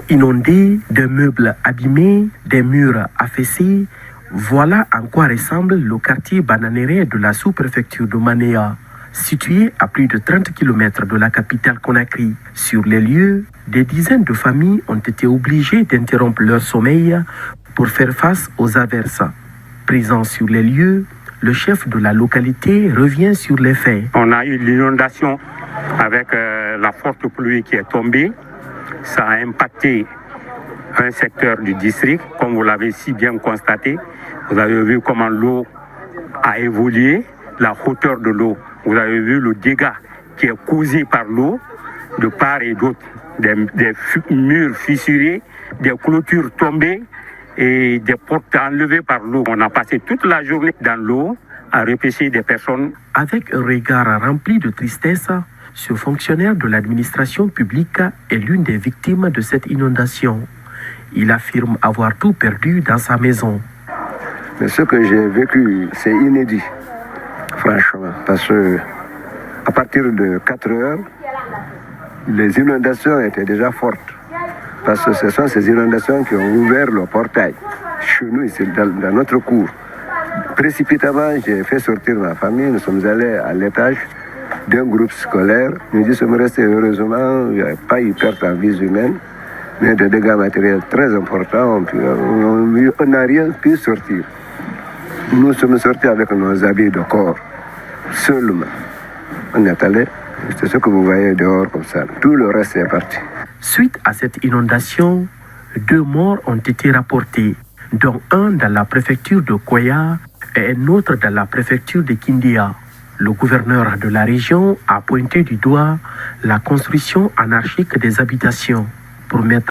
Inondés, des meubles abîmés, des murs affaissés, voilà en quoi ressemble le quartier bananéré de la sous-préfecture de Manéa, situé à plus de 30 km de la capitale Conakry. Sur les lieux, des dizaines de familles ont été obligées d'interrompre leur sommeil pour faire face aux averses. Présent sur les lieux, le chef de la localité revient sur les faits. On a eu l'inondation avec la forte pluie qui est tombée. Ça a impacté un secteur du district, comme vous l'avez si bien constaté. Vous avez vu comment l'eau a évolué, la hauteur de l'eau. Vous avez vu le dégât qui est causé par l'eau de part et d'autre. Des murs fissurés, des clôtures tombées et des portes enlevées par l'eau. On a passé toute la journée dans l'eau à repêcher des personnes. Avec un regard rempli de tristesse, ce fonctionnaire de l'administration publique est l'une des victimes de cette inondation. Il affirme avoir tout perdu dans sa maison. Mais ce que j'ai vécu, c'est inédit, franchement, parce que à partir de 4 heures, les inondations étaient déjà fortes. Parce que ce sont ces inondations qui ont ouvert le portail. Chez nous, ici, dans notre cour. Précipitamment, j'ai fait sortir ma famille. Nous sommes allés à l'étage d'un groupe scolaire. Nous y sommes restés heureusement. Il n'y a pas eu perte en vie humaine, mais des dégâts matériels très importants. On n'a rien pu sortir. Nous sommes sortis avec nos habits de corps, seulement. On est allé, c'est ce que vous voyez dehors comme ça. Tout le reste est parti. Suite à cette inondation, 2 morts ont été rapportés, dont un dans la préfecture de Koya et un autre dans la préfecture de Kindia. Le gouverneur de la région a pointé du doigt la construction anarchique des habitations pour mettre